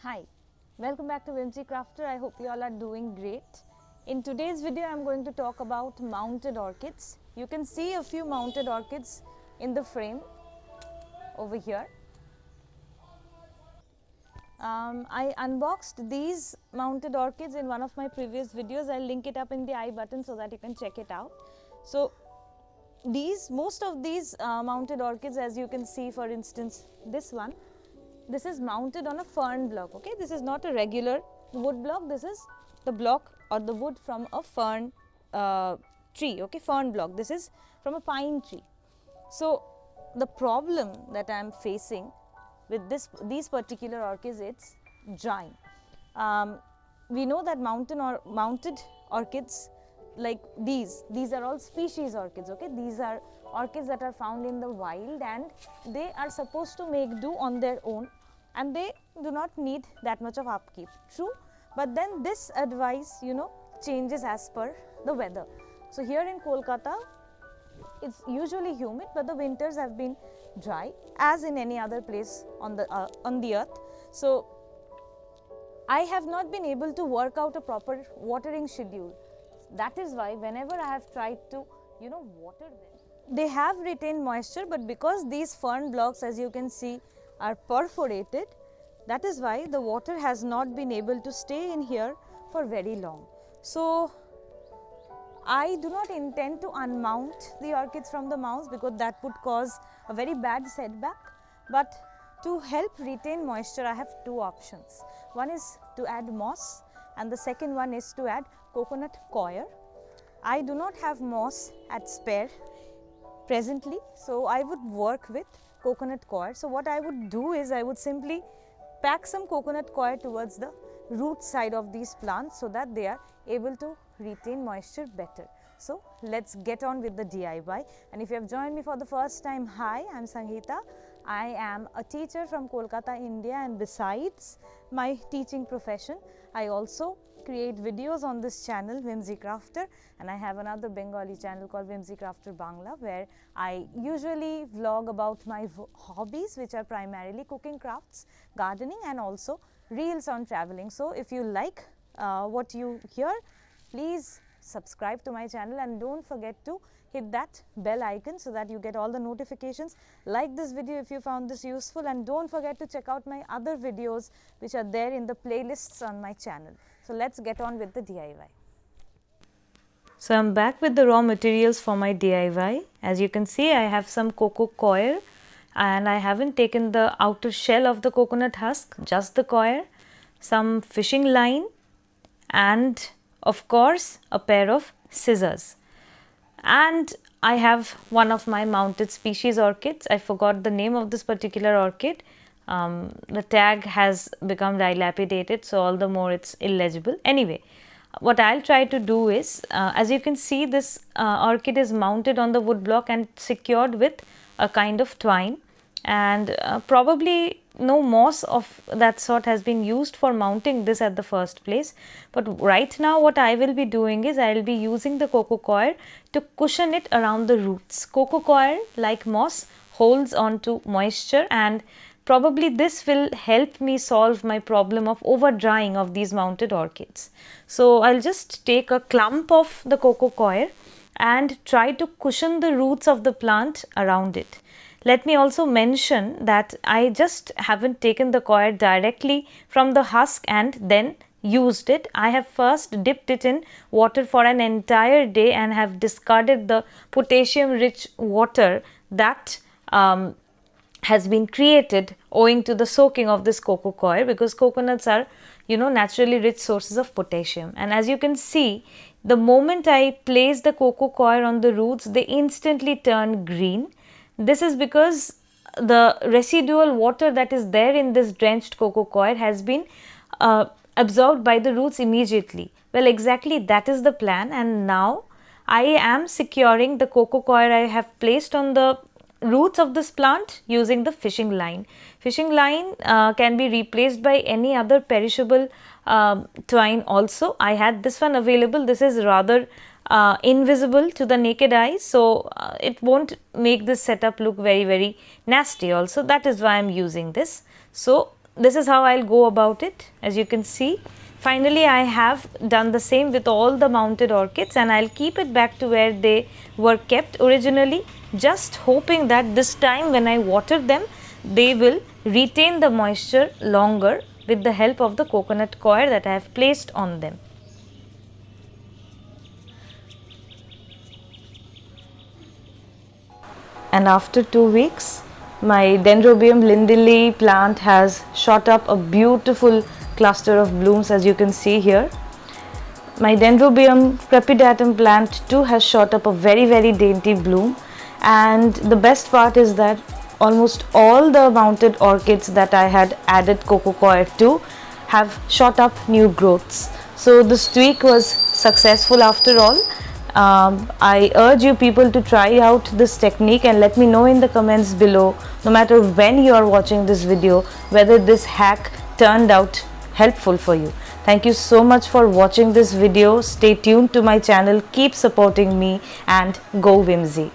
Hi, welcome back to Whimsy Crafter. I hope you all are doing great. In today's video, I'm going to talk about mounted orchids. You can see a few mounted orchids in the frame over here. I unboxed these mounted orchids in one of my previous videos. I'll link it up in the I button so that you can check it out. So, most of these mounted orchids, as you can see, for instance, this is mounted on a fern block. Okay, this is not a regular wood block. This is the block or the wood from a fern tree. Okay, fern block. This is from a pine tree. So the problem that I am facing with these particular orchids, it's drying. We know that mounted orchids like these are all species orchids. Okay, these are orchids that are found in the wild and they are supposed to make do on their own and they do not need that much of upkeep. True, but then this advice changes as per the weather. So here in Kolkata it's usually humid, but the winters have been dry as in any other place on the earth. So I have not been able to work out a proper watering schedule. That is why whenever I have tried to water them, they have retained moisture, but because these fern blocks, as you can see, are perforated, that is why the water has not been able to stay in here for very long. So I do not intend to unmount the orchids from the mounds because that would cause a very bad setback, but to help retain moisture I have two options. One is to add moss and the second one is to add coconut coir. I do not have moss at spare presently, so I would work with coconut coir. So what I would do is I would simply pack some coconut coir towards the root side of these plants so that they are able to retain moisture better. So let's get on with the DIY. And if you have joined me for the first time, hi, I'm Sangeeta. I am a teacher from Kolkata, India, and besides my teaching profession, I also create videos on this channel, Whimsy Crafter, and I have another Bengali channel called Whimsy Crafter Bangla, where I usually vlog about my hobbies, which are primarily cooking crafts, gardening, and also reels on traveling. So if you like what you hear, please subscribe to my channel and don't forget to hit that bell icon so that you get all the notifications. Like this video if you found this useful, and don't forget to check out my other videos which are there in the playlists on my channel. So let's get on with the DIY. So I'm back with the raw materials for my DIY. As you can see, I have some cocoa coir and I haven't taken the outer shell of the coconut husk, just the coir, some fishing line, and of course a pair of scissors. And I have one of my mounted species orchids. I forgot the name of this particular orchid. The tag has become dilapidated, so all the more it's illegible. Anyway, what I'll try to do is, as you can see, this orchid is mounted on the wood block and secured with a kind of twine, and probably no moss of that sort has been used for mounting this at the first place. But right now what I will be doing is I will be using the cocoa coir to cushion it around the roots. Cocoa coir, like moss, holds on to moisture, and probably this will help me solve my problem of over drying of these mounted orchids. So I'll just take a clump of the cocoa coir and try to cushion the roots of the plant around it. Let me also mention that I just haven't taken the coir directly from the husk and then used it. I have first dipped it in water for an entire day and have discarded the potassium rich water that has been created owing to the soaking of this cocoa coir, because coconuts are naturally rich sources of potassium. And as you can see, the moment I place the cocoa coir on the roots, they instantly turn green. This is because the residual water that is there in this drenched cocoa coir has been absorbed by the roots immediately. Well, exactly that is the plan, and now I am securing the cocoa coir I have placed on the roots of this plant using the fishing line. Fishing line can be replaced by any other perishable twine also. I had this one available. This is rather invisible to the naked eye, so it won't make this setup look very nasty also. That is why I am using this. So this is how I'll go about it. As you can see, finally I have done the same with all the mounted orchids, and I'll keep it back to where they were kept originally, just hoping that this time when I water them, they will retain the moisture longer with the help of the coconut coir that I have placed on them. And after 2 weeks, my Dendrobium lindley plant has shot up a beautiful cluster of blooms, as you can see here. My Dendrobium crepidatum plant too has shot up a very dainty bloom, and the best part is that almost all the mounted orchids that I had added coco coir to have shot up new growths. So this tweak was successful after all. I urge you people to try out this technique and let me know in the comments below, no matter when you are watching this video, whether this hack turned out helpful for you. Thank you so much for watching this video. Stay tuned to my channel, keep supporting me, and go Whimsy.